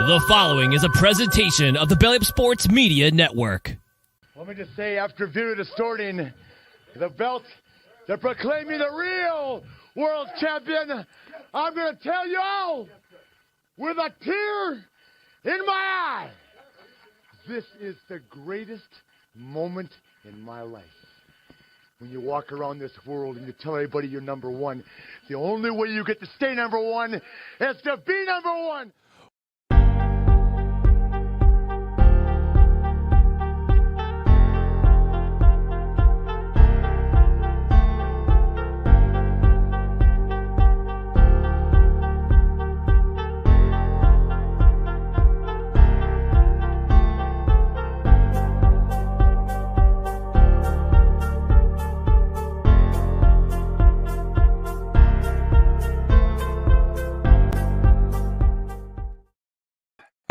The following is a presentation of the Belly Up Sports Media Network. Let me just say, after Vera distorting the belt, they're proclaiming the real world champion. I'm going to tell y'all, with a tear in my eye, this is the greatest moment in my life. When you walk around this world and you tell everybody you're number one, the only way you get to stay number one is to be number one.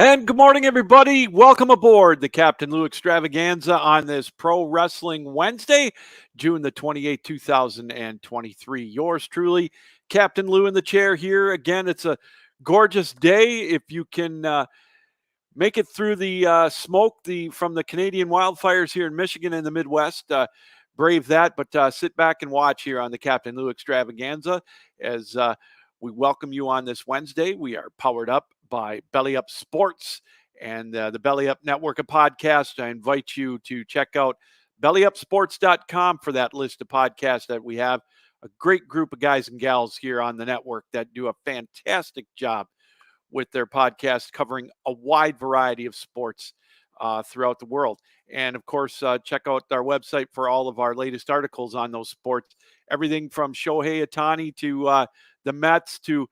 And good morning, everybody. Welcome aboard the Captain Lou Extravaganza on this Pro Wrestling Wednesday, June the 28th, 2023. Yours truly, Captain Lou in the chair here. Again, it's a gorgeous day. If you can make it through the smoke from the Canadian wildfires here in Michigan and the Midwest, brave that. But sit back and watch here on the Captain Lou Extravaganza as we welcome you on this Wednesday. We are powered up by Belly Up Sports and the Belly Up Network of podcasts. I invite you to check out bellyupsports.com for that list of podcasts that we have. A great group of guys and gals here on the network that do a fantastic job with their podcast covering a wide variety of sports throughout the world. And of course, check out our website for all of our latest articles on those sports. Everything from Shohei Ohtani to the Mets to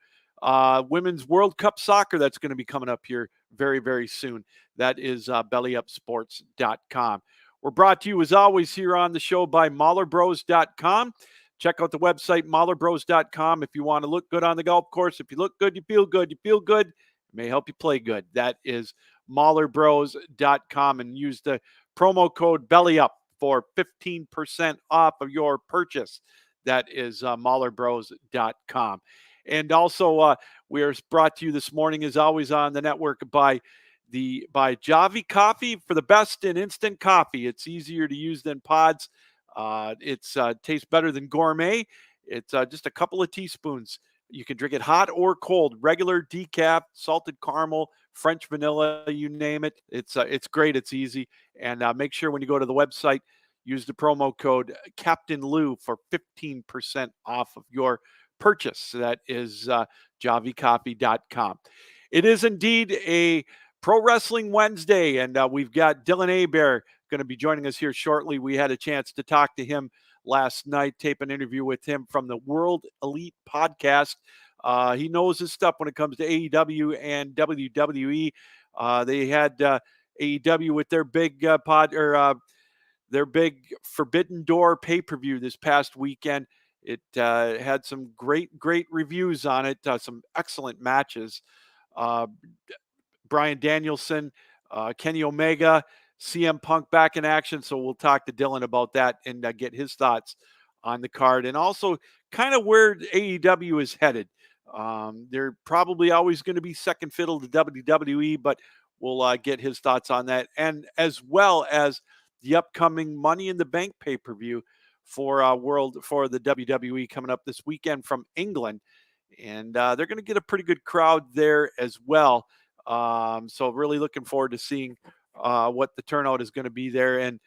Women's World Cup soccer that's going to be coming up here very, very soon. That is bellyupsports.com. We're brought to you, as always, here on the show by MahlerBros.com. Check out the website, MahlerBros.com, if you want to look good on the golf course. If you look good, you feel good. You feel good, it may help you play good. That is MahlerBros.com, and use the promo code BELLYUP for 15% off of your purchase. That is MahlerBros.com. And also, we are brought to you this morning, as always, on the network by Javi Coffee, for the best in instant coffee. It's easier to use than pods. It tastes better than gourmet. It's just a couple of teaspoons. You can drink it hot or cold, regular, decaf, salted caramel, French vanilla, you name it. It's great. It's easy. And make sure when you go to the website, use the promo code Captain Lou for 15% off of your purchase. So that is javicoffee.com. It is indeed a Pro Wrestling Wednesday, and we've got Dylan Hebert going to be joining us here shortly. We had a chance to talk to him last night, tape an interview with him from the World Elite podcast. He knows his stuff when it comes to AEW and WWE. They had AEW with their big their big Forbidden Door pay-per-view this past weekend. It had some great reviews on it, some excellent matches. Bryan Danielson, Kenny Omega, CM Punk back in action. So we'll talk to Dylan about that and get his thoughts on the card, and also kind of where AEW is headed. They're probably always going to be second fiddle to WWE, but we'll get his thoughts on that, and as well as the upcoming Money in the Bank pay-per-view for the WWE coming up this weekend from England. And they're going to get a pretty good crowd there as well. So really looking forward to seeing what the turnout is going to be there. And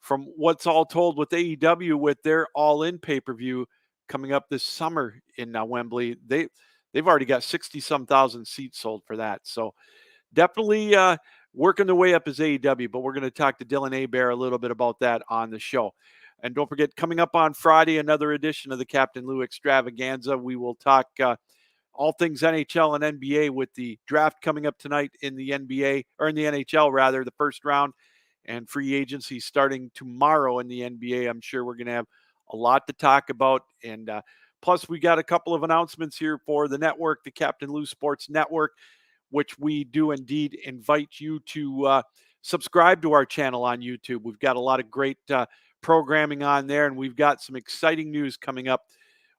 from what's all told with AEW, with their all-in pay-per-view coming up this summer in Wembley, they've already got 60-some thousand seats sold for that. So definitely working their way up as AEW, but we're going to talk to Dylan Hebert a little bit about that on the show. And don't forget, coming up on Friday, another edition of the Captain Lou Extravaganza. We will talk all things NHL and NBA with the draft coming up tonight in the NBA, or in the NHL rather, the first round, and free agency starting tomorrow in the NBA. I'm sure we're going to have a lot to talk about. And plus, we got a couple of announcements here for the network, the Captain Lou Sports Network, which we do indeed invite you to subscribe to our channel on YouTube. We've got a lot of great programming on there, and we've got some exciting news coming up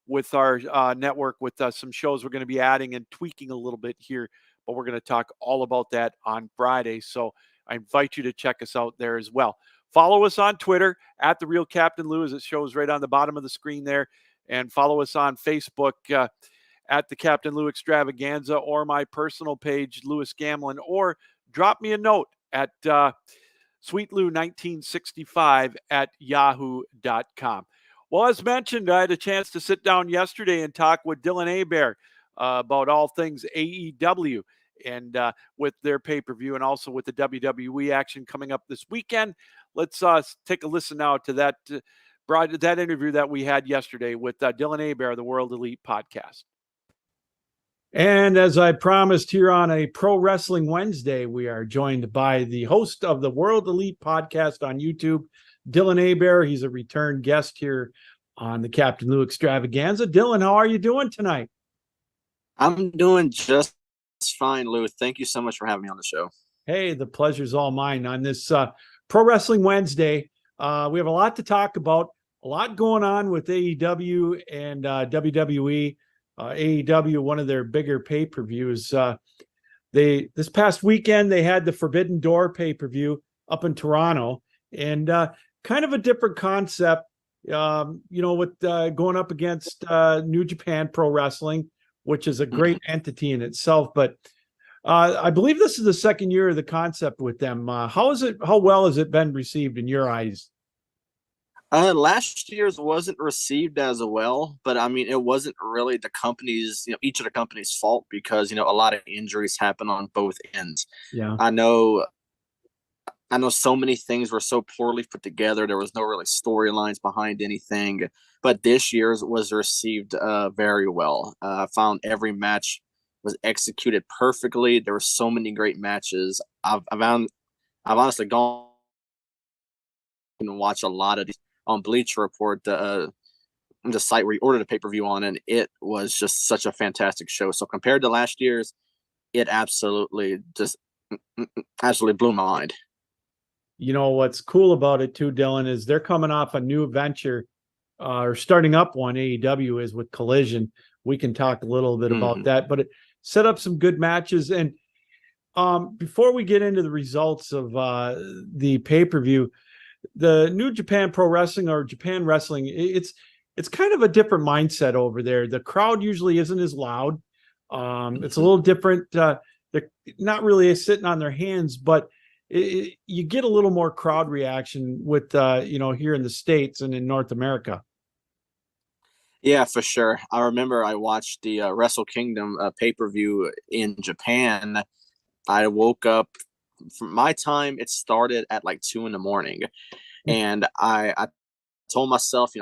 with our network with some shows we're going to be adding and tweaking a little bit here but we're going to talk all about that on Friday. So I invite you to check us out there as well. Follow us on Twitter at The Real Captain Lou, as it shows right on the bottom of the screen there. And follow us on Facebook at the Captain Lou Extravaganza, or my personal page, Lewis Gamlin, or drop me a note at sweetlou1965 at yahoo.com. Well, as mentioned, I had a chance to sit down yesterday and talk with Dylan Hebert about all things AEW and with their pay-per-view, and also with the WWE action coming up this weekend. Let's take a listen now to that interview that we had yesterday with Dylan Hebert, the World Elite Podcast. And as I promised, here on a Pro Wrestling Wednesday, we are joined by the host of the World Elite Podcast on YouTube, Dylan Hebert. He's a return guest here on the Captain Lou Extravaganza. Dylan, how are you doing tonight? I'm doing just fine, Lou. Thank you so much for having me on the show. Hey, the pleasure's all mine on this Pro Wrestling Wednesday. We have a lot to talk about, a lot going on with AEW and WWE. AEW, one of their bigger pay-per-views. This past weekend, they had the Forbidden Door pay-per-view up in Toronto, and kind of a different concept, with going up against New Japan Pro Wrestling, which is a great entity in itself. But I believe this is the second year of the concept with them. How well has it been received in your eyes? Last year's wasn't received as well, but I mean, it wasn't really the company's, each of the company's fault, because, a lot of injuries happen on both ends. Yeah. I know so many things were so poorly put together. There was no really storylines behind anything, but this year's was received very well. I found every match was executed perfectly. There were so many great matches. I've honestly gone and watched a lot of these on Bleacher Report, the site where you ordered a pay-per-view on, and it was just such a fantastic show. So compared to last year's, it absolutely blew my mind. What's cool about it too, Dylan, is they're coming off a new venture, or starting up one. AEW is with Collision. We can talk a little bit about that, but it set up some good matches. And before we get into the results of the pay-per-view, the New Japan Pro Wrestling, or Japan Wrestling, it's kind of a different mindset over there. The crowd usually isn't as loud. It's a little different. They're not really sitting on their hands, but you get a little more crowd reaction with here in the States and in North America. Yeah, for sure. I remember I watched the Wrestle Kingdom pay-per-view in Japan. I woke up, from my time, it started at like 2 a.m. And I told myself,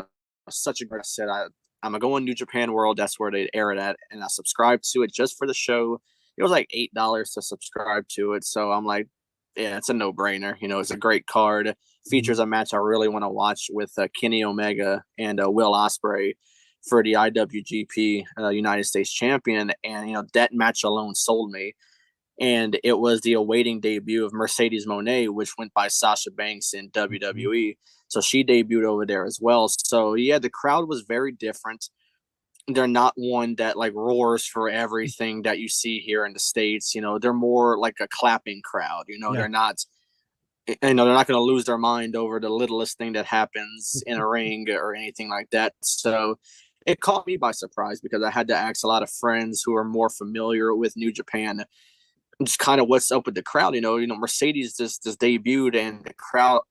such a great set. I'm gonna go on New Japan World. That's where they air it at, and I subscribed to it just for the show. It was like $8 to subscribe to it, so I'm like, yeah, it's a no-brainer. It's a great card. Features a match I really want to watch with Kenny Omega and Will Ospreay for the IWGP United States Champion, and that match alone sold me. And it was the awaiting debut of Mercedes Moné, which went by Sasha Banks in WWE. So she debuted over there as well. So yeah, the crowd was very different. They're not one that like roars for everything that you see here in the States. They're more like a clapping crowd. They're not, they're not going to lose their mind over the littlest thing that happens in a ring or anything like that. So it caught me by surprise, because I had to ask a lot of friends who are more familiar with New Japan just kind of what's up with the crowd. Mercedes just debuted, and the crowd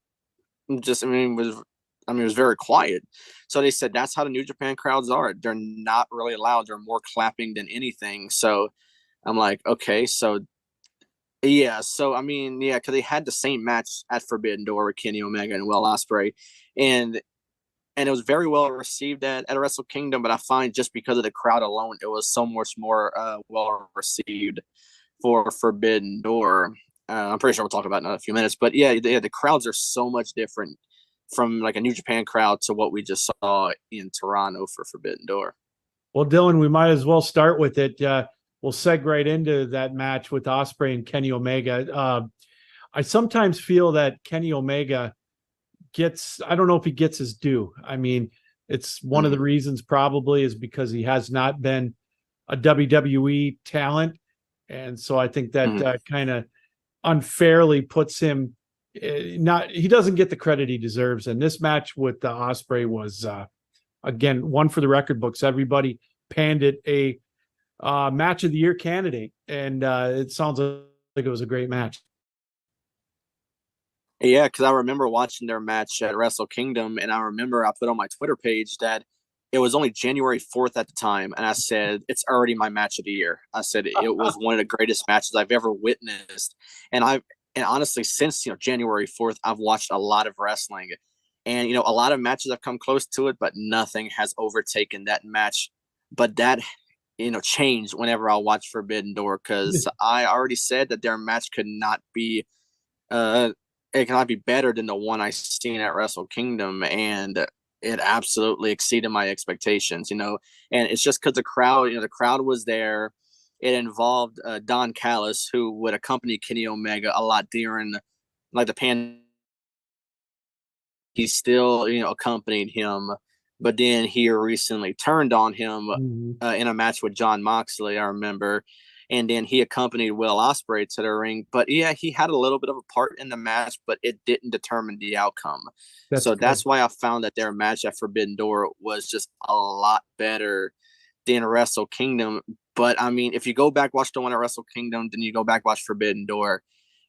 was very quiet. So they said that's how the New Japan crowds are. They're not really loud. They're more clapping than anything. So I'm like, okay, so yeah. So I mean, yeah, because they had the same match at Forbidden Door with Kenny Omega and Will Ospreay, and it was very well received at Wrestle Kingdom. But I find just because of the crowd alone, it was so much more well received for Forbidden Door. I'm pretty sure we'll talk about it in a few minutes, but yeah, the crowds are so much different from like a New Japan crowd to what we just saw in Toronto for Forbidden Door. Well, Dylan, we might as well start with it. We'll seg right into that match with Ospreay and Kenny Omega. I sometimes feel that Kenny Omega I don't know if he gets his due. I mean, it's one of the reasons probably is because he has not been a WWE talent. And so I think that kind of unfairly puts him he doesn't get the credit he deserves. And this match with the Ospreay was again one for the record books. Everybody panned it a match of the year candidate, and it sounds like it was a great match. Yeah, because I remember watching their match at Wrestle Kingdom, and I remember I put on my Twitter page that it was only January 4th at the time, and I said, it's already my match of the year. I said it was one of the greatest matches I've ever witnessed. And honestly, since January 4th, I've watched a lot of wrestling. And a lot of matches have come close to it, but nothing has overtaken that match. But that changed whenever I watched Forbidden Door, because I already said that their match could not be it cannot be better than the one I seen at Wrestle Kingdom, and it absolutely exceeded my expectations, and it's just because the crowd was there. It involved Don Callis, who would accompany Kenny Omega a lot during like the pandemic. He still, accompanied him, but then he recently turned on him in a match with John Moxley, I remember. And then he accompanied Will Ospreay to the ring. But yeah, he had a little bit of a part in the match, but it didn't determine the outcome. That's why I found that their match at Forbidden Door was just a lot better than Wrestle Kingdom. But I mean, if you go back, watch the one at Wrestle Kingdom, then you go back, watch Forbidden Door,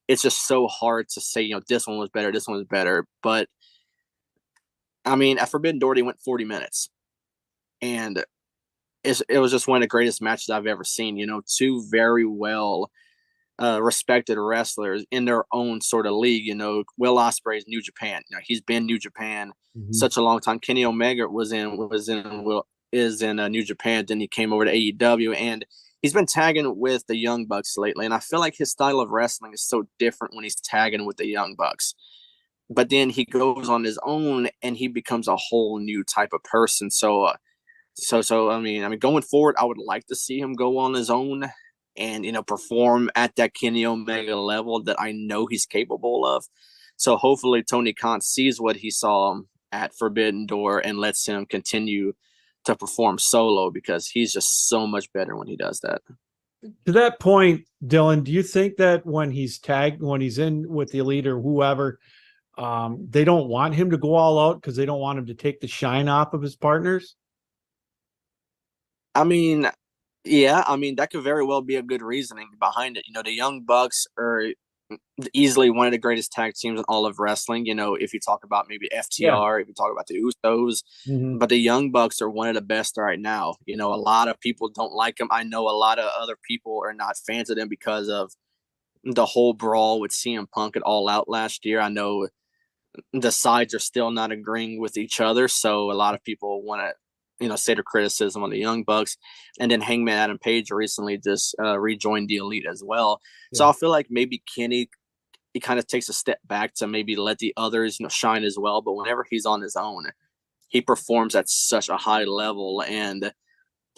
it's just so hard to say, this one was better, this one was better. But I mean, at Forbidden Door, they went 40 minutes. And it was just one of the greatest matches I've ever seen. Two very well respected wrestlers in their own sort of league. Will Ospreay's New Japan. He's been New Japan such a long time. Kenny Omega is in New Japan. Then he came over to AEW, and he's been tagging with the Young Bucks lately. And I feel like his style of wrestling is so different when he's tagging with the Young Bucks. But then he goes on his own, and he becomes a whole new type of person. So I mean, going forward, I would like to see him go on his own and perform at that Kenny Omega level that I know he's capable of. So hopefully Tony Khan sees what he saw at Forbidden Door and lets him continue to perform solo, because he's just so much better when he does that. To that point, Dylan, do you think that when he's in with the Elite or whoever, they don't want him to go all out because they don't want him to take the shine off of his partners? I mean, yeah, that could very well be a good reasoning behind it. The Young Bucks are easily one of the greatest tag teams in all of wrestling. If you talk about maybe FTR, if you talk about the Usos, but the Young Bucks are one of the best right now. A lot of people don't like them. I know a lot of other people are not fans of them because of the whole brawl with CM Punk at All Out last year. I know the sides are still not agreeing with each other, so a lot of people want to say their criticism on the Young Bucks. And then Hangman Adam Page recently just rejoined the Elite as well. Yeah. So I feel like maybe Kenny, he kind of takes a step back to maybe let the others shine as well. But whenever he's on his own, he performs at such a high level. And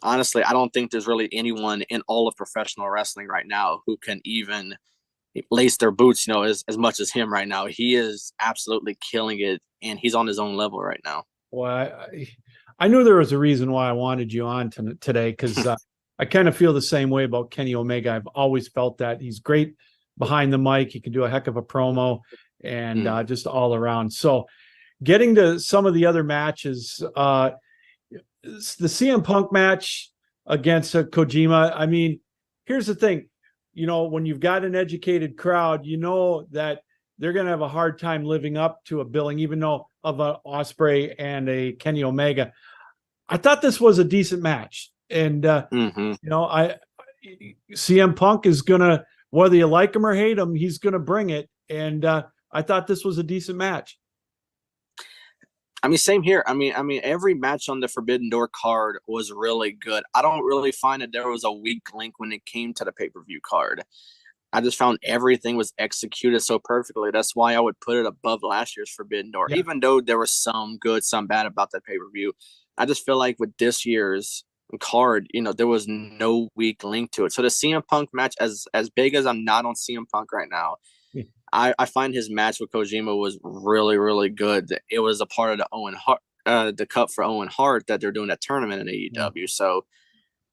honestly, I don't think there's really anyone in all of professional wrestling right now who can even lace their boots, as much as him right now. He is absolutely killing it, and he's on his own level right now. Well, I knew there was a reason why I wanted you on today, because I kind of feel the same way about Kenny Omega. I've always felt that he's great behind the mic. He can do a heck of a promo, and just all around. So getting to some of the other matches, the CM Punk match against Kojima. I mean, here's the thing. When you've got an educated crowd, that they're going to have a hard time living up to a billing, even though of a Ospreay and a Kenny Omega. I thought this was a decent match. And, CM Punk is going to, whether you like him or hate him, he's going to bring it. And I thought this was a decent match. I mean, same here. I mean, every match on the Forbidden Door card was really good. I don't really find that there was a weak link when it came to the pay-per-view card. I just found everything was executed so perfectly. That's why I would put it above last year's Forbidden Door, even though there was some good, some bad about that pay-per-view. I just feel like with this year's card, there was no weak link to it. So the CM Punk match, as big as I'm not on CM Punk right now, I find his match with Kojima was really, really good. It was a part of the Owen Hart, the Cup for Owen Hart that they're doing that tournament in AEW. So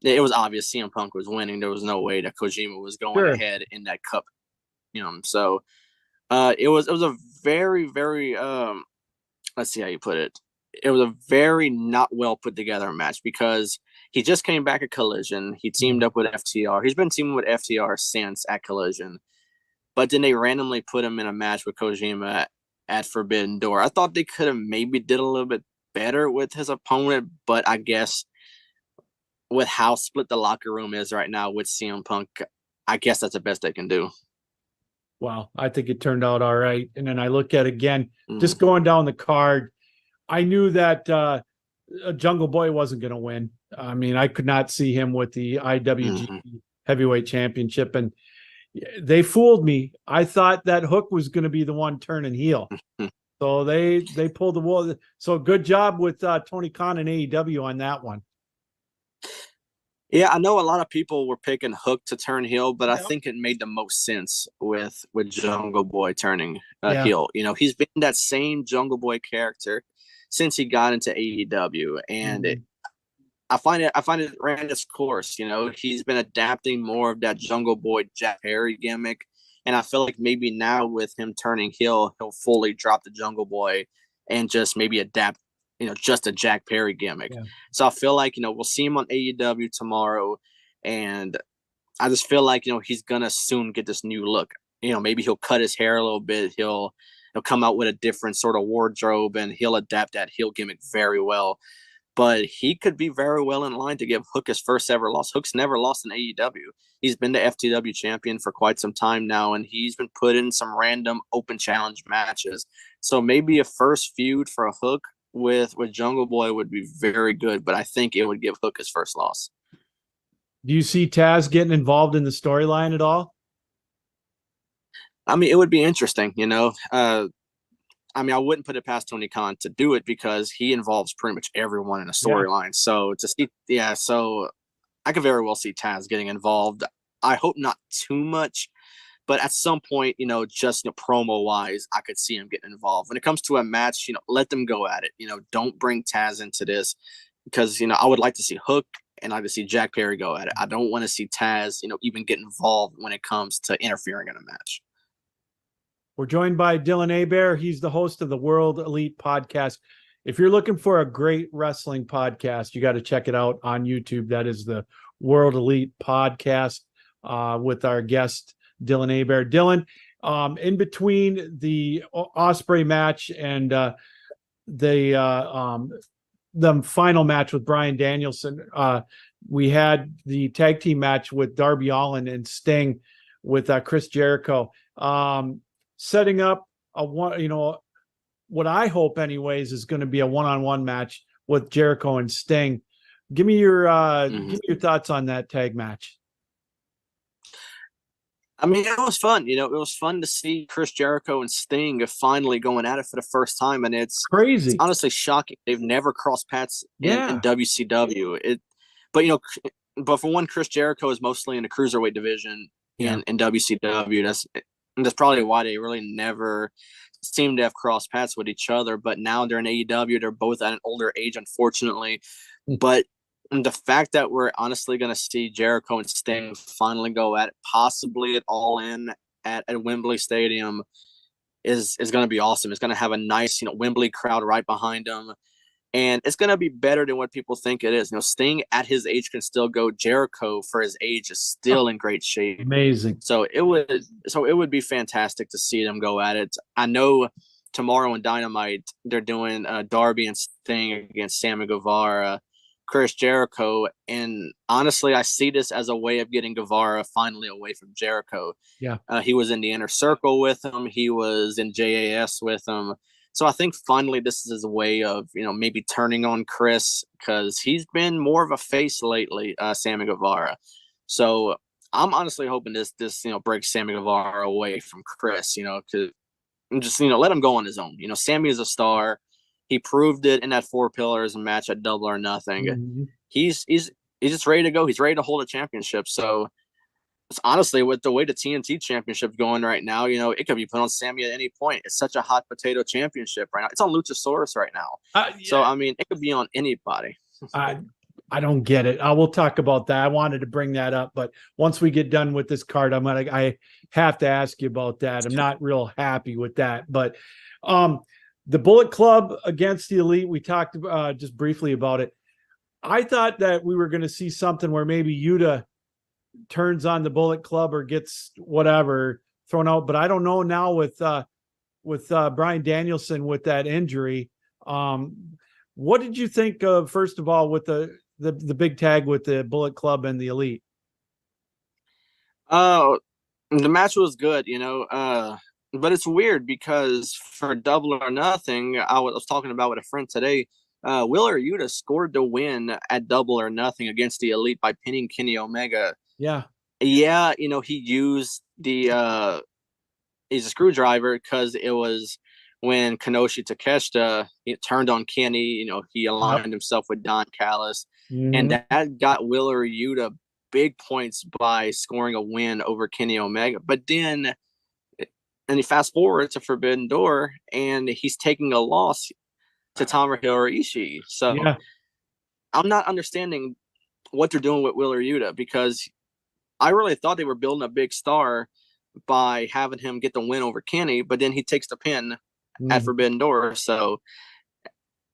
it was obvious CM Punk was winning. There was no way that Kojima was going Sure. ahead in that cup. So it was a very, very let's see how you put it. It was a very not well put together match because he just came back at Collision. He teamed up with FTR. He's been teaming with FTR since at Collision. But then they randomly put him in a match with Kojima at Forbidden Door. I thought they could have maybe did a little bit better with his opponent, but I guess with how split the locker room is right now with CM Punk, I guess that's the best they can do. Wow, I think it turned out all right. And then I look at again, just going down the card, I knew that Jungle Boy wasn't going to win. I mean, I could not see him with the IWGP Heavyweight Championship, and they fooled me. I thought that Hook was going to be the one turning heel. So they pulled the wool. So good job with Tony Khan and AEW on that one. Yeah, I know a lot of people were picking Hook to turn heel, but I think it made the most sense with Jungle Boy turning heel. He's been that same Jungle Boy character since he got into AEW, and I find it ran its course. He's been adapting more of that Jungle Boy Jack Perry gimmick, and I feel like maybe now with him turning heel, he'll fully drop the Jungle Boy and just maybe adapt just a Jack Perry gimmick. Yeah. So I feel like, we'll see him on AEW tomorrow. And I just feel like, he's going to soon get this new look. Maybe he'll cut his hair a little bit. He'll come out with a different sort of wardrobe and he'll adapt that heel gimmick very well. But he could be very well in line to give Hook his first ever loss. Hook's never lost in AEW. He's been the FTW champion for quite some time now, and he's been put in some random open challenge matches. So maybe a first feud for a Hook with Jungle Boy would be very good, but I think it would give Hook his first loss. Do you see Taz getting involved in the storyline at all? I mean, it would be interesting, I wouldn't put it past Tony Khan to do it because he involves pretty much everyone in a storyline. So so I could very well see Taz getting involved. I hope not too much, but at some point, just promo wise, I could see him getting involved. When it comes to a match, let them go at it. Don't bring Taz into this because, I would like to see Hook and I'd like to see Jack Perry go at it. I don't want to see Taz, even get involved when it comes to interfering in a match. We're joined by Dylan Hebert. He's the host of the World Elite Podcast. If you're looking for a great wrestling podcast, you got to check it out on YouTube. That is the World Elite Podcast with our guest, Dylan Hebert. Dylan, in between the Ospreay match and the final match with Bryan Danielson, we had the tag team match with Darby Allin and Sting with Chris Jericho, setting up what I hope anyways is going to be a one-on-one match with Jericho and Sting. Give me your thoughts on that tag match. I mean, it was fun. It was fun to see Chris Jericho and Sting finally going at it for the first time, and it's crazy. It's honestly shocking. They've never crossed paths in WCW. But for one, Chris Jericho is mostly in the cruiserweight division in WCW. That's probably why they really never seem to have crossed paths with each other. But now they're in AEW. They're both at an older age, unfortunately. But the fact that we're honestly going to see Jericho and Sting finally go at it, possibly at All In at Wembley Stadium, is going to be awesome. It's going to have a nice, Wembley crowd right behind them. And it's going to be better than what people think it is. Sting at his age can still go. Jericho for his age is still in great shape. Amazing. So it would be fantastic to see them go at it. I know tomorrow in Dynamite, they're doing Darby and Sting against Sammy Guevara, Chris Jericho. And honestly, I see this as a way of getting Guevara finally away from Jericho. Yeah. He was in the Inner Circle with him. He was in JAS with him. So I think finally this is a way of, maybe turning on Chris because he's been more of a face lately, Sammy Guevara. So I'm honestly hoping this breaks Sammy Guevara away from Chris, because just, let him go on his own. Sammy is a star. He proved it in that 4 Pillars match at Double or Nothing. Mm-hmm. He's just ready to go. He's ready to hold a championship. So honestly, with the way the TNT championship's going right now, it could be put on Sammy at any point. It's such a hot potato championship right now. It's on Luchasaurus right now. So, I mean, it could be on anybody. I don't get it. I will talk about that. I wanted to bring that up, but once we get done with this card, I have to ask you about that. I'm not real happy with that. But the Bullet Club against the Elite, we talked just briefly about it. I thought that we were going to see something where maybe Yuta turns on the Bullet Club or gets whatever thrown out, but I don't know now with Bryan Danielson with that injury. What did you think of, first of all, with the big tag with the Bullet Club and the Elite? The match was good, but it's weird because for Double or Nothing, I was talking about with a friend today. Wheeler Yuta scored the win at Double or Nothing against the Elite by pinning Kenny Omega. Yeah, he used he's a screwdriver because it was when Kenoshi Takeshita turned on Kenny. He aligned himself with Don Callis, and that got Wheeler Yuta big points by scoring a win over Kenny Omega. But then, and he fast forward to Forbidden Door, and he's taking a loss to Tomohiro Ishii. So I'm not understanding what they're doing with Wheeler Yuta, because I really thought they were building a big star by having him get the win over Kenny, but then he takes the pin at Forbidden Door. So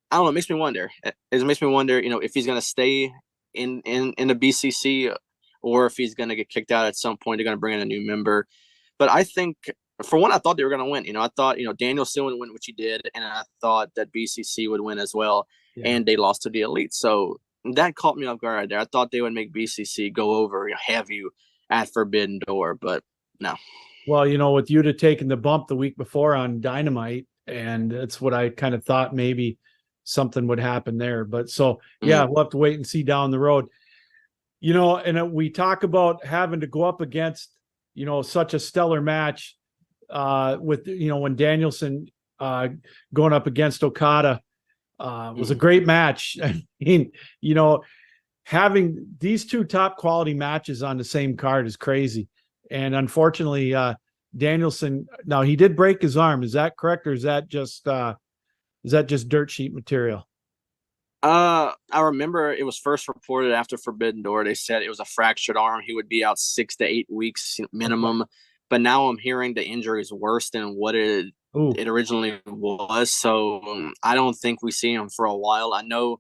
I don't know. It makes me wonder. If he's going to stay in the BCC or if he's going to get kicked out at some point. They're going to bring in a new member. But I think, for one, I thought they were going to win. I thought, Danielson would win, which he did, and I thought that BCC would win as well, and they lost to the Elite. So that caught me off guard right there. I thought they would make BCC go over, have you at Forbidden Door, but no. Well, with Yuta taking the bump the week before on Dynamite, and that's what I kind of thought maybe something would happen there. But so, we'll have to wait and see down the road. And we talk about having to go up against, such a stellar match with, when Danielson going up against Okada was a great match. I mean, having these two top quality matches on the same card is crazy. And unfortunately, Danielson, now he did break his arm. Is that correct? Or is that just dirt sheet material? I remember it was first reported after Forbidden Door. They said it was a fractured arm. He would be out 6 to 8 weeks minimum. But now I'm hearing the injury is worse than what it originally was. So I don't think we see him for a while. I know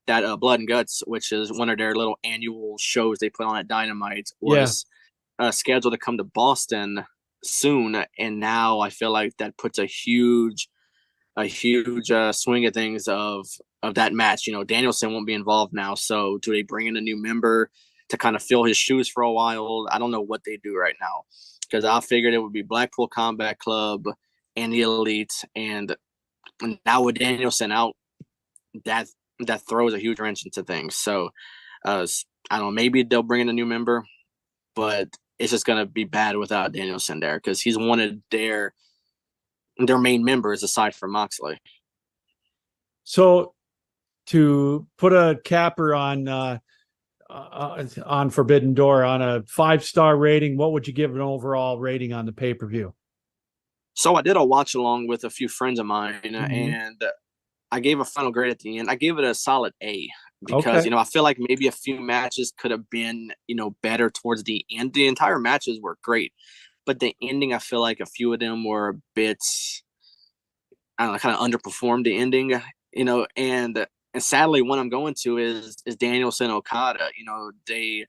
that Blood and Guts, which is one of their little annual shows they put on at Dynamite, was scheduled to come to Boston soon. And now I feel like that puts a huge swing of things of that match. Danielson won't be involved now. So do they bring in a new member to kind of fill his shoes for a while? I don't know what they do right now, because I figured it would be Blackpool Combat Club and the Elite. And now with Danielson out, that throws a huge wrench into things. So I don't know, maybe they'll bring in a new member, but it's just going to be bad without Danielson there, because he's one of their main members aside from Moxley. So to put a capper on Forbidden Door on a 5-star rating, what would you give an overall rating on the pay-per-view? So I did a watch along with a few friends of mine, and I gave a final grade at the end. I gave it a solid A, because, I feel like maybe a few matches could have been, better towards the end. The entire matches were great, but the ending, I feel like a few of them were a bit, I don't know, kind of underperformed the ending, and sadly, what I'm going to is Danielson Okada. They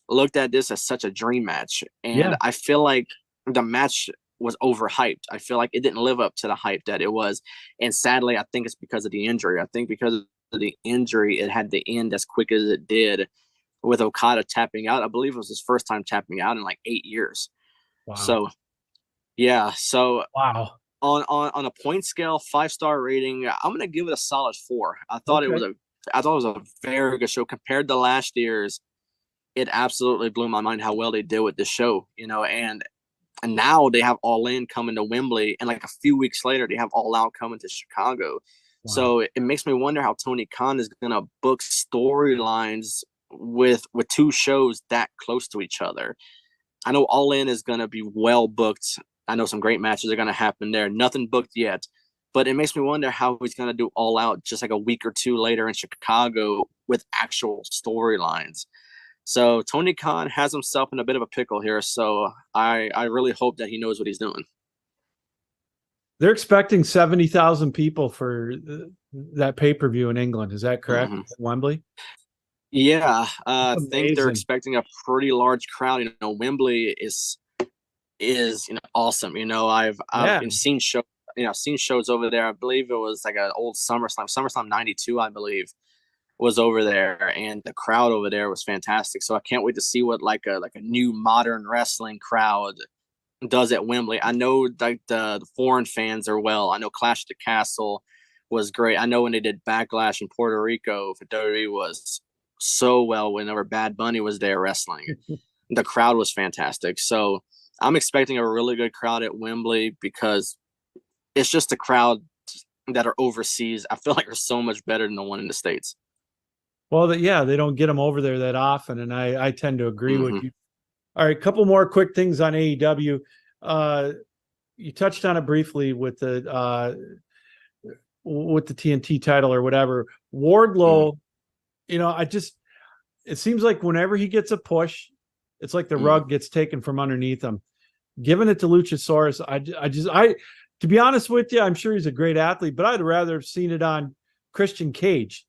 looked at this as such a dream match, and I feel like the match was overhyped. I feel like it didn't live up to the hype that it was, and sadly, I think it's because of the injury. I think because of the injury, it had to end as quick as it did, with Okada tapping out. I believe it was his first time tapping out in like 8 years. Wow. So, wow. On a point scale, 5-star rating, I'm gonna give it a solid 4. I thought it was a very good show compared to last year's. It absolutely blew my mind how well they did with the show, and now they have All In coming to Wembley, and like a few weeks later they have All Out coming to Chicago. Wow. So it makes me wonder how Tony Khan is gonna book storylines with 2 shows that close to each other. I know All In is gonna be well booked. I know some great matches are going to happen there. Nothing booked yet, But it makes me wonder how he's going to do All Out just like a week or two later in Chicago with actual storylines. So Tony Khan has himself in a bit of a pickle here. So I really hope that he knows what he's doing. They're expecting 70,000 people for that pay-per-view in England. Is that correct? Wembley? Yeah, I think they're Amazing. expecting a pretty large crowd. Wembley is awesome. I've Yeah. seen shows over there. I believe it was like an old SummerSlam '92, I believe, was over there, and the crowd over there was fantastic. So I can't wait to see what like a new modern wrestling crowd does at Wembley. I know like the foreign fans are well. I know Clash at the Castle was great. I know when they did Backlash in Puerto Rico for WWE was so well whenever Bad Bunny was there wrestling. The crowd was fantastic. So I'm expecting a really good crowd at Wembley because it's just the crowd that are overseas. I feel like are so much better than the one in the States. Well, they don't get them over there that often, and I tend to agree with you. All right, a couple more quick things on AEW. You touched on it briefly with the TNT title or whatever. Wardlow, it seems like whenever he gets a push, it's like the rug gets taken from underneath him. Giving it to Luchasaurus, to be honest with you, I'm sure he's a great athlete, but I'd rather have seen it on Christian Cage.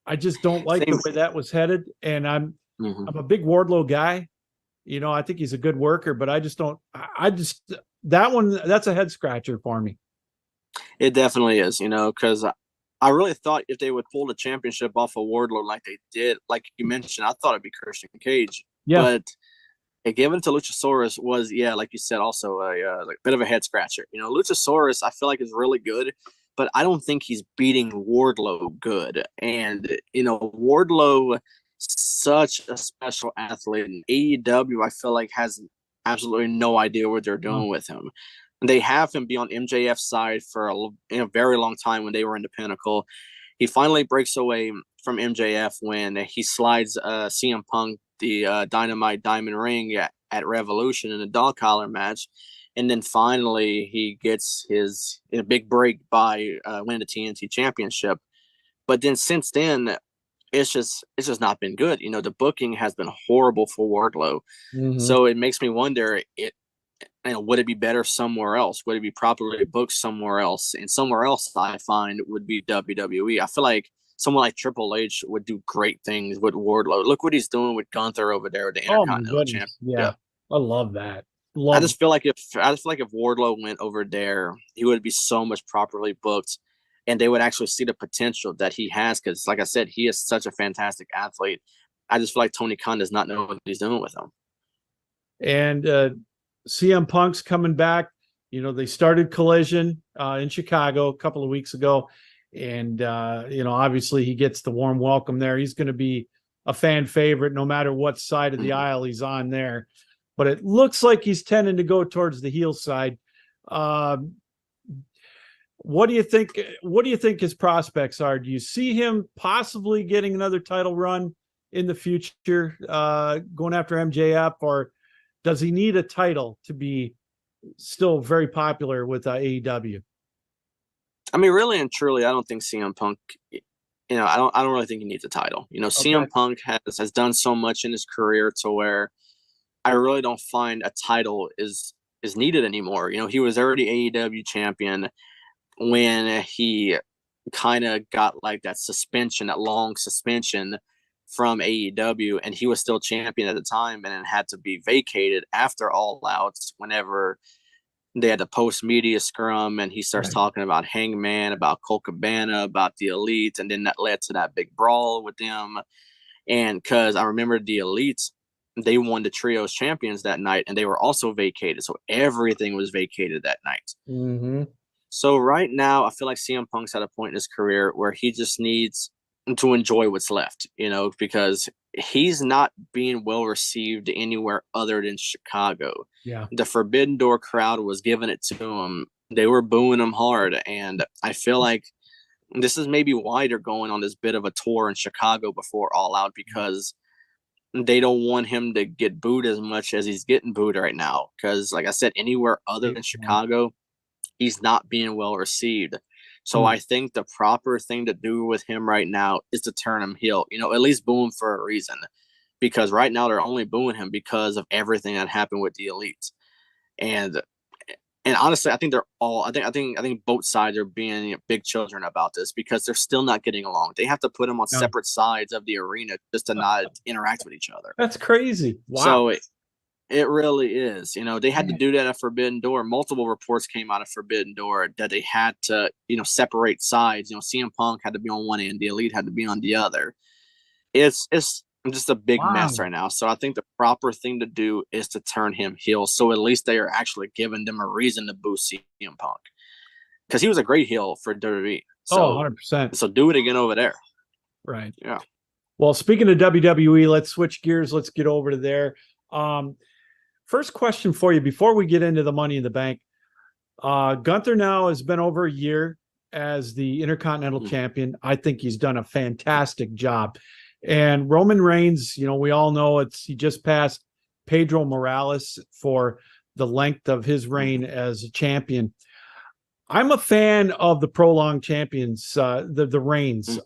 I just don't like the way that was headed, and I'm a big Wardlow guy. I think he's a good worker, but I just don't. That's a head scratcher for me. It definitely is, because I really thought if they would pull the championship off of Wardlow like they did, like you mentioned, I thought it'd be Christian Cage. Yeah. But given to Luchasaurus was, like you said, also a bit of a head scratcher. Luchasaurus, I feel like is really good, but I don't think he's beating Wardlow good. And, Wardlow, such a special athlete. And AEW, I feel like, has absolutely no idea what they're doing with him. They have him be on MJF's side for a very long time when they were in the Pinnacle. He finally breaks away from MJF when he slides CM Punk the Dynamite Diamond Ring at Revolution in a dog collar match. And then finally he gets his big break by winning the TNT Championship. But then since then, it's just not been good. The booking has been horrible for Wardlow. So it makes me wonder, would it be better somewhere else? Would it be properly booked somewhere else? And somewhere else I find would be WWE. I feel like someone like Triple H would do great things with Wardlow. Look what he's doing with Gunther over there with the Intercontinental Championship. Yeah, I love that. I just feel like if Wardlow went over there, he would be so much properly booked, and they would actually see the potential that he has. Because, like I said, he is such a fantastic athlete. I just feel like Tony Khan does not know what he's doing with him. And CM Punk's coming back. They started Collision in Chicago a couple of weeks ago. And, obviously he gets the warm welcome there. He's going to be a fan favorite no matter what side of the aisle he's on there. But it looks like he's tending to go towards the heel side. What do you think? What do you think his prospects are? Do you see him possibly getting another title run in the future, going after MJF, or does he need a title to be still very popular with AEW? I mean, really and truly, I don't think CM Punk. I don't really think he needs a title. CM Punk has done so much in his career to where I really don't find a title is needed anymore. He was already AEW champion when he kind of got like that long suspension from AEW, and he was still champion at the time, and it had to be vacated after All Out whenever they had the post media scrum, and he starts talking about Hangman, about Colt Cabana, about the Elite, and then that led to that big brawl with them. And because I remember the Elite, they won the Trios champions that night, and they were also vacated, so everything was vacated that night. So right now, I feel like CM Punk's at a point in his career where he just needs to enjoy what's left, because he's not being well received anywhere other than Chicago. Yeah. The Forbidden Door crowd was giving it to him. They were booing him hard. And I feel like this is maybe why they're going on this bit of a tour in Chicago before All Out, because they don't want him to get booed as much as he's getting booed right now. Because, like I said, anywhere other than Chicago, he's not being well received. So I think the proper thing to do with him right now is to turn him heel. At least boo him for a reason, because right now they're only booing him because of everything that happened with the Elite. And honestly, I think they're all. I think both sides are being big children about this because they're still not getting along. They have to put them on separate sides of the arena just to not interact with each other. That's crazy. Wow. So it really is. They had to do that at Forbidden Door. Multiple reports came out of Forbidden Door that they had to, separate sides. CM Punk had to be on one end, the Elite had to be on the other. It's just a big mess right now. So I think the proper thing to do is to turn him heel. So at least they are actually giving them a reason to boo CM Punk, because he was a great heel for WWE. So, 100%. So do it again over there. Right. Yeah. Well, speaking of WWE, let's switch gears. Let's get over to there. First question for you before we get into the Money in the Bank. Gunther now has been over a year as the Intercontinental Champion. I think he's done a fantastic job. And Roman Reigns, we all know he just passed Pedro Morales for the length of his reign as a champion. I'm a fan of the prolonged champions, the reigns.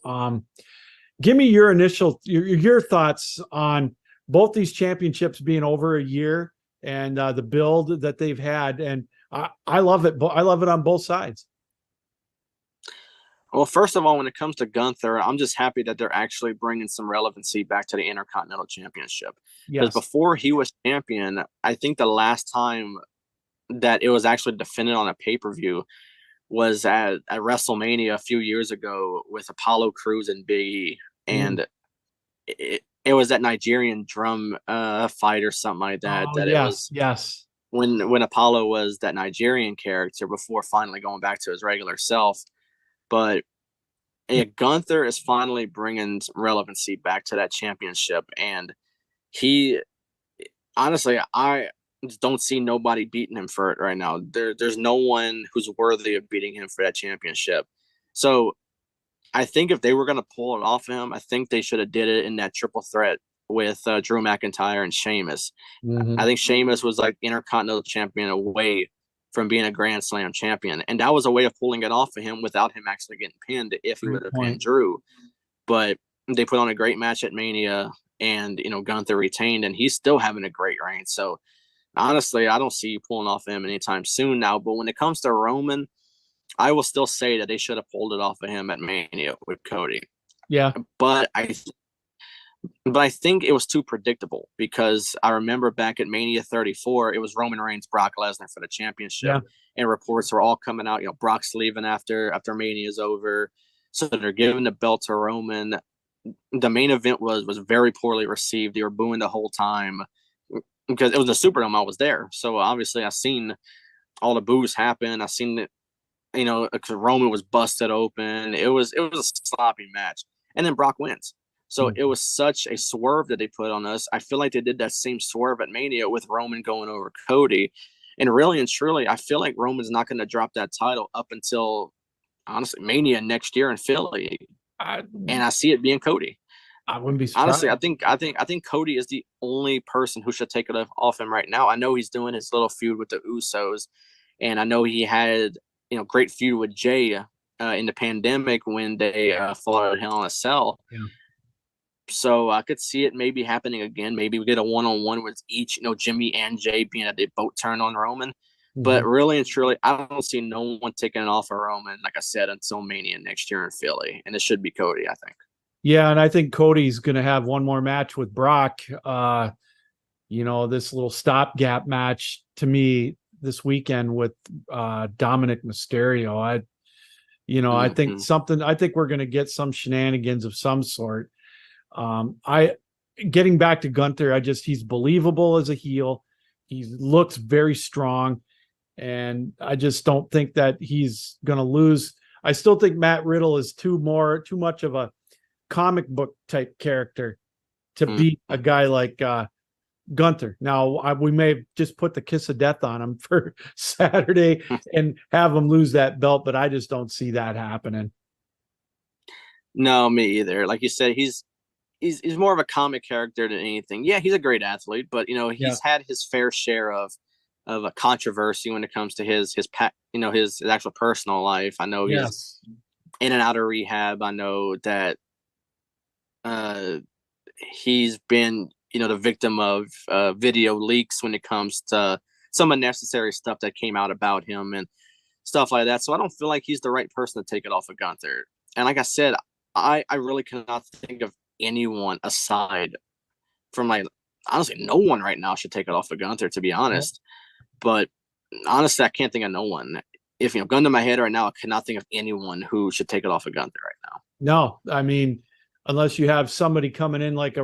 Give me your your thoughts on both these championships being over a year and the build that they've had. And I love it. I love it on both sides. Well, first of all, when it comes to Gunther, I'm just happy that they're actually bringing some relevancy back to the Intercontinental Championship. Because before he was champion, I think the last time that it was actually defended on a pay-per-view was at WrestleMania a few years ago with Apollo Crews and Big E. And it was that Nigerian drum fight or something like that. It was when Apollo was that Nigerian character before finally going back to his regular self. But Gunther is finally bringing relevancy back to that championship. And honestly, I just don't see nobody beating him for it right now. There's no one who's worthy of beating him for that championship. So I think if they were going to pull it off him, I think they should have did it in that triple threat with Drew McIntyre and Sheamus. I think Sheamus was like Intercontinental Champion away from being a Grand Slam champion. And that was a way of pulling it off of him without him actually getting pinned if he would have pinned Drew. But they put on a great match at Mania, and, Gunther retained, and he's still having a great reign. So honestly, I don't see you pulling off him anytime soon now. But when it comes to Roman, I will still say that they should have pulled it off of him at Mania with Cody. Yeah. But I think it was too predictable, because I remember back at Mania 34, it was Roman Reigns, Brock Lesnar for the championship, and reports were all coming out. Brock's leaving after Mania is over, so they're giving the belt to Roman. The main event was very poorly received. They were booing the whole time because it was a Superdome. I was there, so obviously I seen all the boos happen. I seen that, because Roman was busted open. It was a sloppy match, and then Brock wins. So it was such a swerve that they put on us. I feel like they did that same swerve at Mania with Roman going over Cody. And really and truly, I feel like Roman's not going to drop that title up until, honestly, Mania next year in Philly. And I see it being Cody. I wouldn't be surprised. Honestly, I think Cody is the only person who should take it off him right now. I know he's doing his little feud with the Usos, and I know he had great feud with Jay in the pandemic when they fought at Hell in a Cell. Yeah. So I could see it maybe happening again. Maybe we get a one-on-one with each, Jimmy and Jay being at the boat turn on Roman. But really and truly, I don't see no one taking it off of Roman, like I said, until Mania next year in Philly. And it should be Cody, I think. Yeah, and I think Cody's going to have one more match with Brock. This little stopgap match to me this weekend with Dominic Mysterio. I think we're going to get some shenanigans of some sort. Getting back to Gunther, he's believable as a heel. He looks very strong, and I just don't think that he's going to lose. I still think Matt Riddle is too much of a comic book type character to beat a guy like Gunther. Now, we may have just put the kiss of death on him for Saturday and have him lose that belt, but I just don't see that happening. No, me either. Like you said, he's more of a comic character than anything. Yeah, he's a great athlete, but he's had his fair share of of a controversy when it comes to his his actual personal life. I know he's Yes. in and out of rehab. I know that he's been the victim of video leaks when it comes to some unnecessary stuff that came out about him and stuff like that. So I don't feel like he's the right person to take it off of Gunther. And like I said, I really cannot think of anyone aside from, like, honestly, no one right now should take it off of Gunther, to be honest. But honestly, I can't think of no one. If gun to my head right now, I cannot think of anyone who should take it off of Gunther right now. No, I mean, unless you have somebody coming in like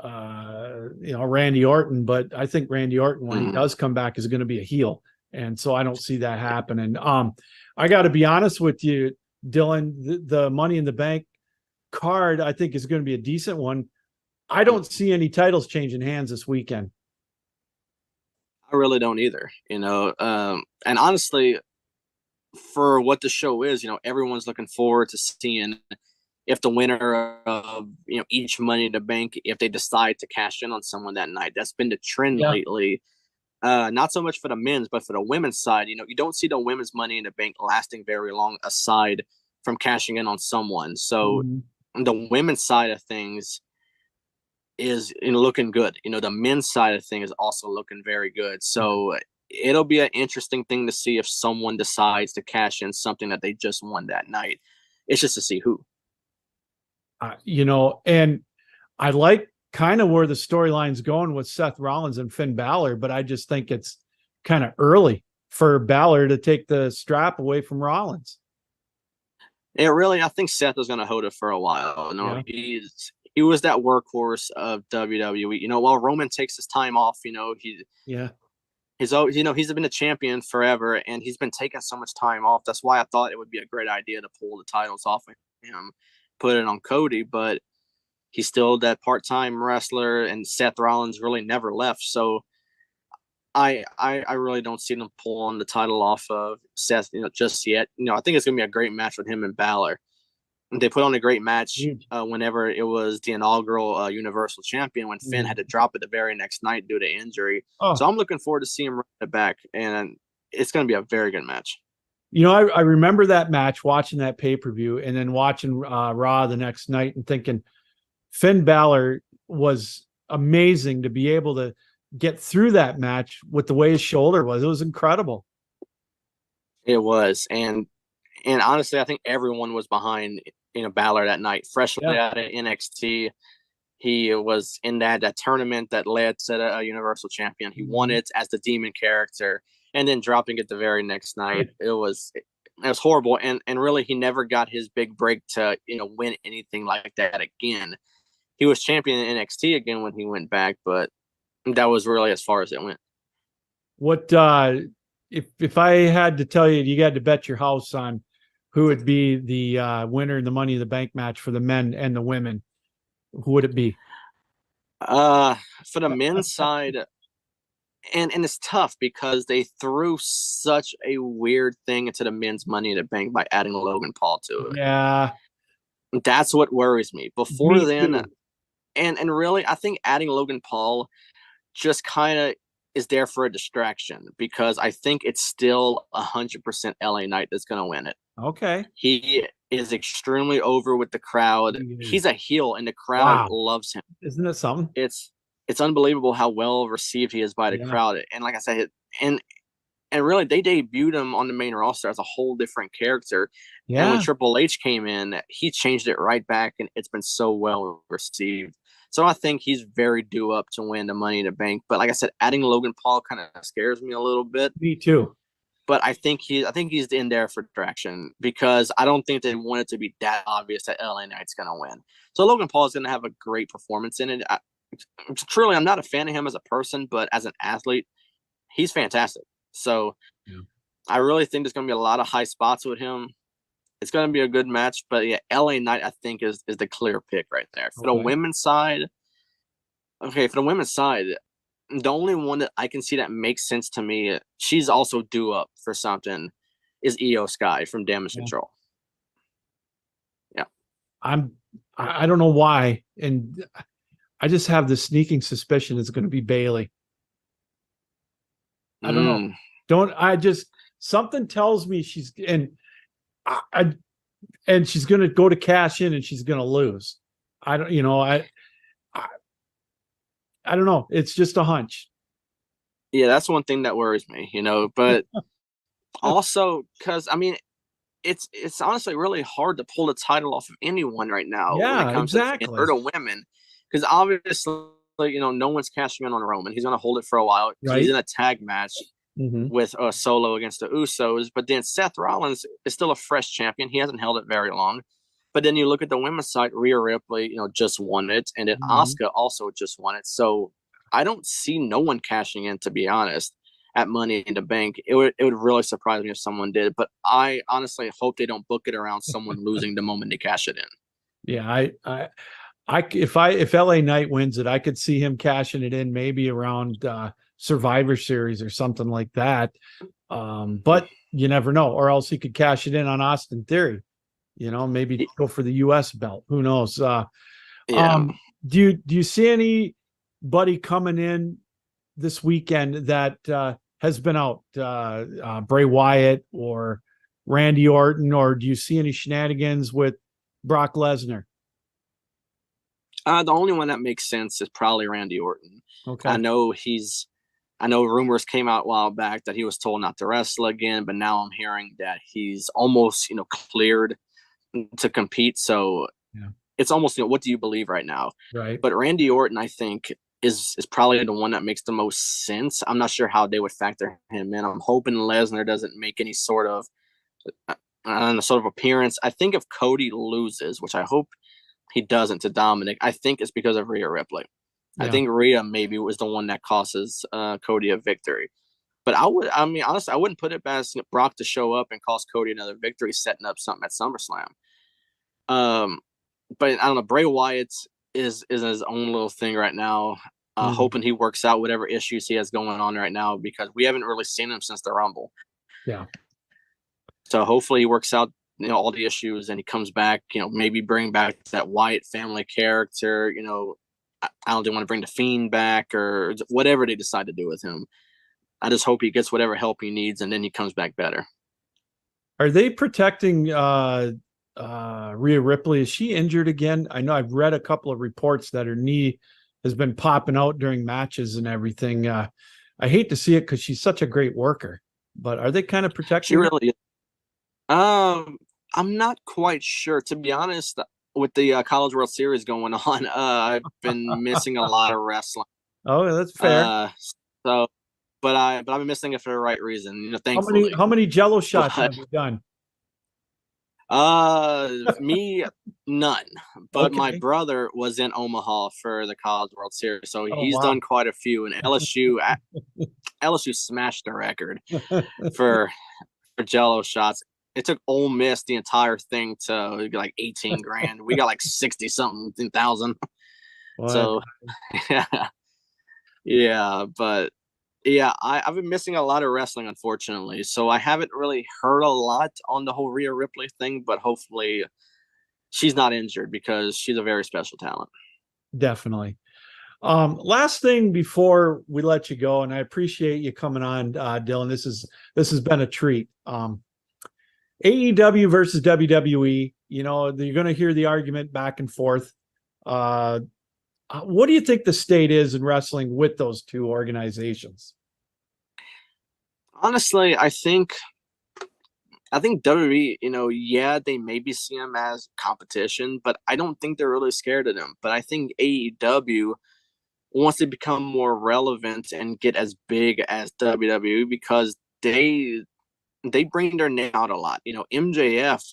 Randy Orton, but I think Randy Orton, when he does come back, is going to be a heel. And so I don't see that happening. I got to be honest with you, Dylan, the Money in the Bank card, I think, is going to be a decent one. I don't see any titles changing hands this weekend. I really don't either, and honestly, for what the show is, everyone's looking forward to seeing if the winner of each Money in the Bank, if they decide to cash in on someone that night. That's been the trend lately. Not so much for the men's, but for the women's side, you don't see the women's Money in the Bank lasting very long aside from cashing in on someone. So the women's side of things is looking good. The men's side of things is also looking very good. So it'll be an interesting thing to see if someone decides to cash in something that they just won that night. It's just to see who. And I like kind of where the storyline's going with Seth Rollins and Finn Balor, but I just think it's kind of early for Balor to take the strap away from Rollins. I think Seth is going to hold it for a while. He was that workhorse of WWE. While Roman takes his time off, he's been a champion forever, and he's been taking so much time off. That's why I thought it would be a great idea to pull the titles off of him, put it on Cody, but he's still that part-time wrestler, and Seth Rollins really never left. So I really don't see them pulling the title off of Seth, just yet. I think it's going to be a great match with him and Balor. They put on a great match whenever it was the inaugural Universal Champion, when Finn had to drop it the very next night due to injury. So I'm looking forward to seeing him run it back, and it's going to be a very good match. I remember that match, watching that pay-per-view, and then watching Raw the next night and thinking Finn Balor was amazing to be able to get through that match with the way his shoulder was. It was incredible. It was. And honestly, I think everyone was behind Balor that night. Freshly out of NXT, he was in that tournament that led to the Universal Champion. He won it as the Demon character, and then dropping it the very next night. It was horrible. And really, he never got his big break to win anything like that again. He was champion in NXT again when he went back, but that was really as far as it went. What if I had to tell you, you had to bet your house on who would be the winner in the Money in the Bank match for the men and the women, who would it be? For the men's side, and it's tough because they threw such a weird thing into the men's Money in the Bank by adding Logan Paul to it. Yeah. That's what worries me. Before Me then, too. and really, I think adding Logan Paul just kind of is there for a distraction, because I think it's still 100% LA Knight that's going to win it. Okay. He is extremely over with the crowd. He's a heel, and the crowd loves him. Isn't it something? It's unbelievable how well received he is by the crowd. And like I said, and really, they debuted him on the main roster as a whole different character. Yeah. And when Triple H came in, he changed it right back, and it's been so well received. So I think he's very due up to win the Money in the Bank. But like I said, adding Logan Paul kind of scares me a little bit. Me too. But I think he's in there for traction, because I don't think they want it to be that obvious that LA Knight's going to win. So Logan Paul is going to have a great performance in it. Truly, I'm not a fan of him as a person, but as an athlete, he's fantastic. So I really think there's going to be a lot of high spots with him. It's going to be a good match, but yeah, LA Knight, I think, is the clear pick right there. For the women's side, the only one that I can see that makes sense to me, she's also due up for something, is Io Sky from Damage Control. Yeah. I don't know why, and I just have the sneaking suspicion it's going to be Bailey. I don't know. Something tells me she's and she's going to go to cash in and she's going to lose. I don't, I don't know. It's just a hunch. Yeah, that's one thing that worries me, but also because it's honestly really hard to pull the title off of anyone right now when it Yeah, comes to exactly. women, because obviously, no one's cashing in on Roman. He's going to hold it for a while because Right. he's in a tag match with Solo against the Usos. But then Seth Rollins is still a fresh champion. He hasn't held it very long. But then you look at the women's side, Rhea Ripley, just won it, and then Asuka also just won it. So I don't see no one cashing in, to be honest, at Money in the Bank. It would really surprise me if someone did, but I honestly hope they don't book it around someone losing the moment they cash it in. Yeah, if LA Knight wins it, I could see him cashing it in maybe around Survivor Series or something like that. But you never know, or else he could cash it in on Austin Theory. Maybe go for the US belt. Who knows? Do you see anybody coming in this weekend that has been out? Bray Wyatt or Randy Orton, or do you see any shenanigans with Brock Lesnar? The only one that makes sense is probably Randy Orton. Okay. I know rumors came out a while back that he was told not to wrestle again, but now I'm hearing that he's almost, cleared to compete. So it's almost, what do you believe right now? Right. But Randy Orton, I think, is probably the one that makes the most sense. I'm not sure how they would factor him in. I'm hoping Lesnar doesn't make any sort of appearance. I think if Cody loses, which I hope he doesn't, to Dominic, I think it's because of Rhea Ripley. Yeah. I think Rhea maybe was the one that causes Cody a victory. But honestly, I wouldn't put it past Brock to show up and cost Cody another victory, setting up something at SummerSlam. But I don't know. Bray Wyatt is his own little thing right now. Hoping he works out whatever issues he has going on right now, because we haven't really seen him since the Rumble. Yeah. So hopefully he works out, all the issues, and he comes back. Maybe bring back that Wyatt family character. I don't want to bring the Fiend back or whatever they decide to do with him. I just hope he gets whatever help he needs, and then he comes back better. Are they protecting Rhea Ripley? Is she injured again? I know I've read a couple of reports that her knee has been popping out during matches and everything. I hate to see it because she's such a great worker, but are they kind of protecting her? She really is. I'm not quite sure, to be honest. With the College World Series going on, I've been missing a lot of wrestling. Oh, that's fair. But I've been missing it for the right reason. Thankfully. How many Jello shots have you done? Me, none. But Okay. my brother was in Omaha for the College World Series, so he's done quite a few. And LSU smashed the record for Jello shots. It took Ole Miss the entire thing to like 18 grand. We got like 60 something thousand. So yeah, but yeah, I've been missing a lot of wrestling, unfortunately. So I haven't really heard a lot on the whole Rhea Ripley thing, but hopefully she's not injured, because she's a very special talent. Definitely. Last thing before we let you go, and I appreciate you coming on, Dylan. This has been a treat. AEW versus WWE, you're going to hear the argument back and forth. What do you think the state is in wrestling with those two organizations? Honestly, I think WWE, they maybe see them as competition, but I don't think they're really scared of them. But I think AEW wants to become more relevant and get as big as WWE, because they bring their name out a lot. MJF,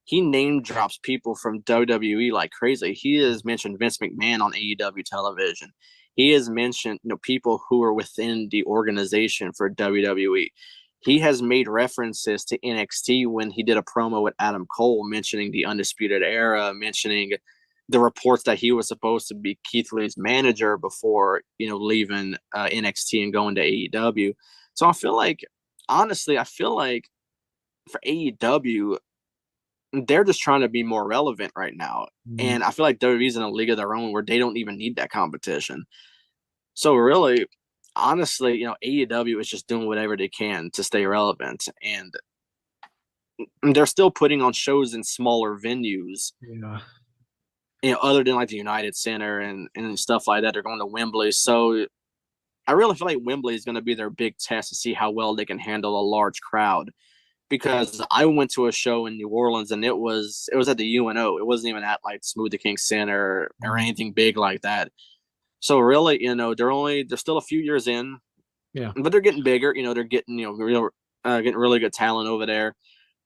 he name drops people from WWE like crazy. He has mentioned Vince McMahon on AEW television. He has mentioned, people who are within the organization for WWE. He has made references to NXT when he did a promo with Adam Cole, mentioning the Undisputed Era, mentioning the reports that he was supposed to be Keith Lee's manager before, leaving NXT and going to AEW. So honestly, I feel like for AEW, they're just trying to be more relevant right now. Mm-hmm. And I feel like WWE's in a league of their own where they don't even need that competition. So really, honestly, AEW is just doing whatever they can to stay relevant, and they're still putting on shows in smaller venues. Yeah. Other than like the United Center and stuff like that, they're going to Wembley. So I really feel like Wembley is going to be their big test to see how well they can handle a large crowd. Because I went to a show in New Orleans and it was at the UNO. It wasn't even at like Smooth the King Center or anything big like that. So really, they're still a few years in, Yeah. but they're getting bigger. They're getting getting really good talent over there.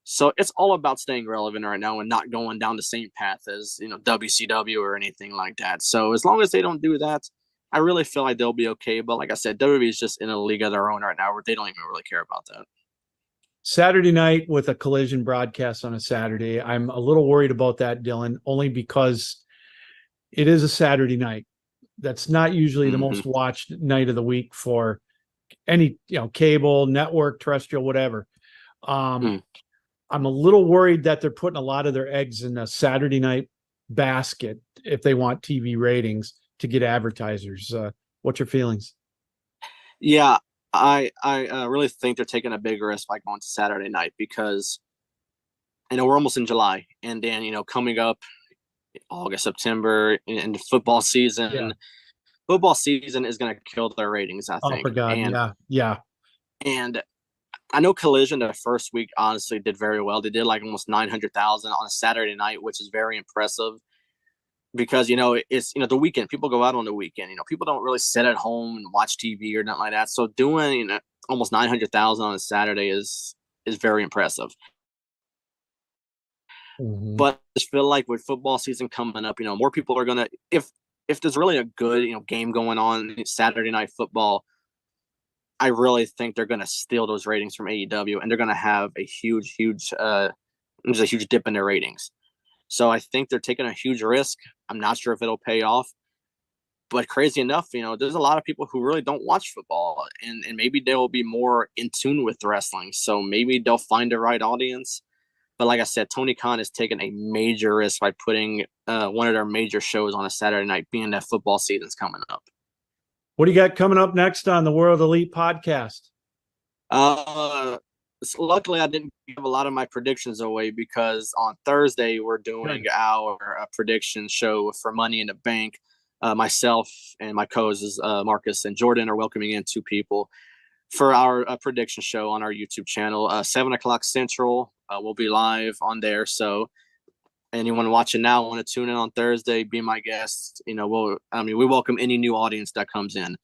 So it's all about staying relevant right now and not going down the same path as WCW or anything like that. So as long as they don't do that, I really feel like they'll be okay. But like I said, WWE is just in a league of their own right now where they don't even really care about that. Saturday night with a Collision broadcast on a Saturday. I'm a little worried about that, Dylan, only because it is a Saturday night. That's not usually the most watched night of the week for any, cable, network, terrestrial, whatever. I'm a little worried that they're putting a lot of their eggs in a Saturday night basket if they want TV ratings to get advertisers. What's your feelings? Yeah, I really think they're taking a big risk by going to Saturday night because we're almost in July, and then coming up August, September, and the football season. Yeah. Football season is going to kill their ratings, I think. Oh, for God, yeah. And I know Collision the first week honestly did very well. They did like almost 900,000 on a Saturday night, which is very impressive. Because it's the weekend. People go out on the weekend. People don't really sit at home and watch TV or nothing like that. So doing almost 900,000 on a Saturday is very impressive. But I just feel like with football season coming up, more people are gonna if there's really a good game going on Saturday night football. I really think they're gonna steal those ratings from AEW, and they're gonna have a huge there's a huge dip in their ratings. So I think they're taking a huge risk. I'm not sure if it'll pay off. But crazy enough, there's a lot of people who really don't watch football, and maybe they'll be more in tune with wrestling. So maybe they'll find the right audience. But like I said, Tony Khan has taken a major risk by putting one of their major shows on a Saturday night, being that football season's coming up. What do you got coming up next on the World Elite podcast? Luckily, I didn't give a lot of my predictions away because on Thursday we're doing our prediction show for Money in the Bank. Myself and my co-hosts Marcus and Jordan are welcoming in two people for our prediction show on our YouTube channel. 7:00 Central, we'll be live on there. So anyone watching now want to tune in on Thursday, be my guest. We welcome any new audience that comes in.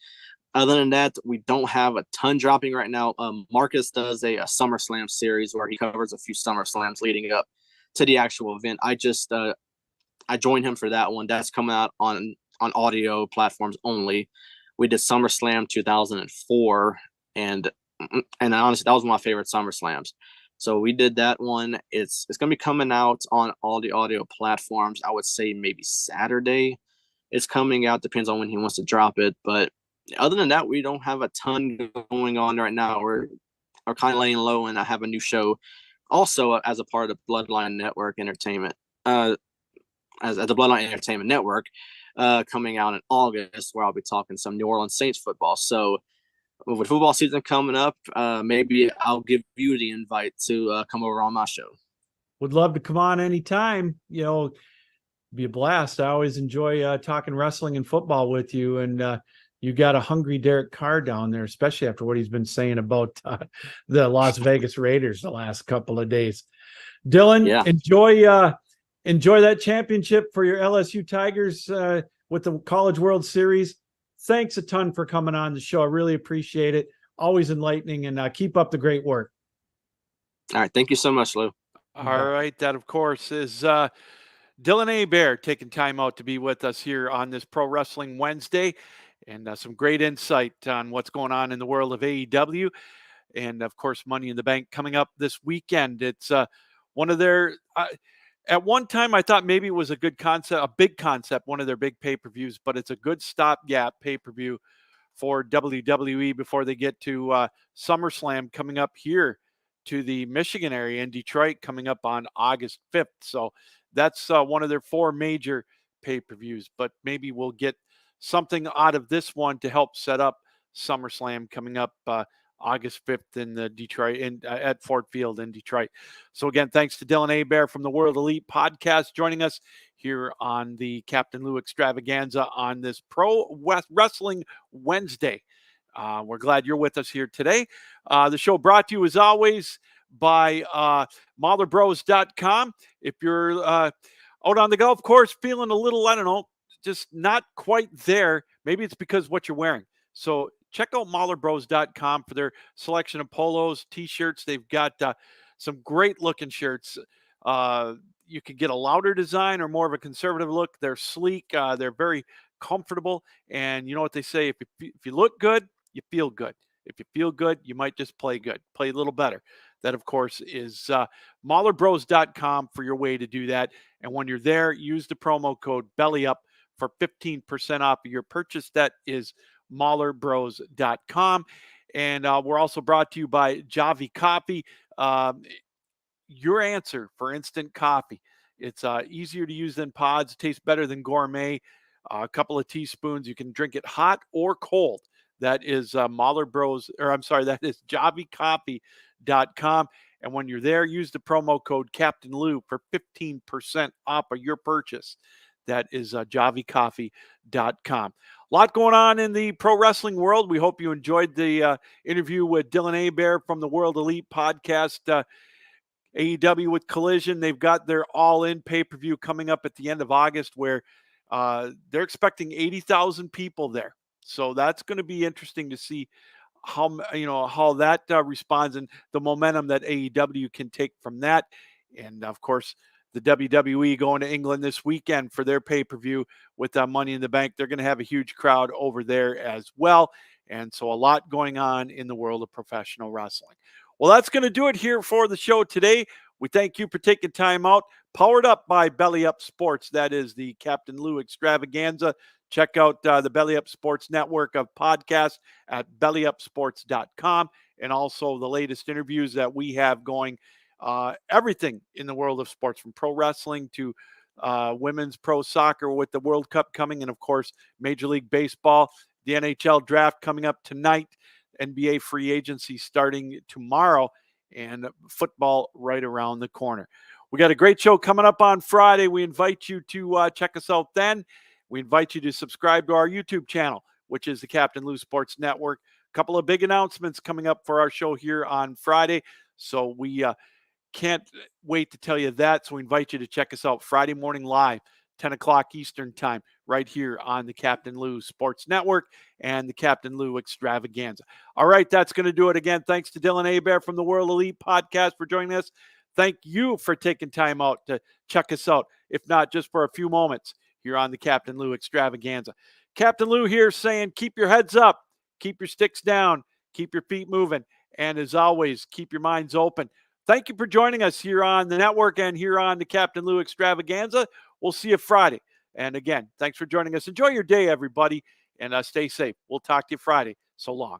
Other than that, we don't have a ton dropping right now. Marcus does a SummerSlam series where he covers a few SummerSlams leading up to the actual event. I joined him for that one. That's coming out on audio platforms only. We did SummerSlam 2004, and honestly, that was one of my favorite SummerSlams. So we did that one. It's going to be coming out on all the audio platforms. I would say maybe Saturday it's coming out. Depends on when he wants to drop it. But other than that, we don't have a ton going on right now. We're kind of laying low, and I have a new show also as a part of Bloodline Network Entertainment, as the Bloodline Entertainment Network, coming out in August, where I'll be talking some New Orleans Saints football. So with football season coming up, maybe I'll give you the invite to come over on my show. Would love to come on anytime. Be a blast. I always enjoy talking wrestling and football with you, and you got a hungry Derek Carr down there, especially after what he's been saying about the Las Vegas Raiders the last couple of days. Dylan, enjoy that championship for your LSU Tigers with the College World Series. Thanks a ton for coming on the show. I really appreciate it. Always enlightening, and keep up the great work. All right. Thank you so much, Lou. All right. That, of course, is Dylan Hebert taking time out to be with us here on this Pro Wrestling Wednesday, and some great insight on what's going on in the world of AEW. And, of course, Money in the Bank coming up this weekend. It's one of their at one time, I thought maybe it was a good concept, a big concept, one of their big pay-per-views, but it's a good stopgap pay-per-view for WWE before they get to SummerSlam coming up here to the Michigan area in Detroit coming up on August 5th. So that's one of their four major pay-per-views, but maybe we'll get something out of this one to help set up SummerSlam coming up August 5th in Detroit, at Ford Field in Detroit. So again, thanks to Dylan Hebert from the World Elite Podcast joining us here on the Captain Lou Extravaganza on this Pro Wrestling Wednesday. We're glad you're with us here today. The show brought to you, as always, by MahlerBros.com. If you're out on the golf course feeling a little, I don't know, just not quite there, maybe it's because what you're wearing. So check out MahlerBros.com for their selection of polos, T-shirts. They've got some great-looking shirts. You can get a louder design or more of a conservative look. They're sleek. They're very comfortable. And you know what they say, if you look good, you feel good. If you feel good, you might just play good, play a little better. That, of course, is MahlerBros.com for your way to do that. And when you're there, use the promo code BELLYUP for 15% off of your purchase. That is MahlerBros.com. And we're also brought to you by Javi Coffee. Your answer for instant coffee. It's easier to use than pods. It tastes better than gourmet. A couple of teaspoons. You can drink it hot or cold. That is that is JaviCoffee.com. And when you're there, use the promo code Captain Lou for 15% off of your purchase. That is JaviCoffee.com. A lot going on in the pro wrestling world. We hope you enjoyed the interview with Dylan Hebert from the World Elite Podcast. AEW with Collision, they've got their All-In pay-per-view coming up at the end of August, where they're expecting 80,000 people there. So that's going to be interesting to see how that responds and the momentum that AEW can take from that. And of course, the WWE going to England this weekend for their pay-per-view with Money in the Bank. They're going to have a huge crowd over there as well. And so a lot going on in the world of professional wrestling. Well, that's going to do it here for the show today. We thank you for taking time out. Powered up by Belly Up Sports. That is the Captain Lou Extravaganza. Check out the Belly Up Sports network of podcasts at bellyupsports.com, and also the latest interviews that we have going. Everything in the world of sports, from pro wrestling to women's pro soccer with the World Cup coming, and of course, Major League Baseball, the NHL draft coming up tonight, NBA free agency starting tomorrow, and football right around the corner. We got a great show coming up on Friday. We invite you to check us out then. We invite you to subscribe to our YouTube channel, which is the Captain Lou Sports Network. A couple of big announcements coming up for our show here on Friday. So we can't wait to tell you that. So we invite you to check us out Friday morning live, 10 o'clock Eastern time, right here on the Captain Lou Sports Network and the Captain Lou Extravaganza. All right, that's going to do it again. Thanks to Dylan Hebert from the World Elite Podcast for joining us. Thank you for taking time out to check us out, if not just for a few moments here on the Captain Lou Extravaganza. Captain Lou here saying, keep your heads up, keep your sticks down, keep your feet moving, and as always, keep your minds open. Thank you for joining us here on the network and here on the Captain Lou Extravaganza. We'll see you Friday. And again, thanks for joining us. Enjoy your day, everybody, and stay safe. We'll talk to you Friday. So long.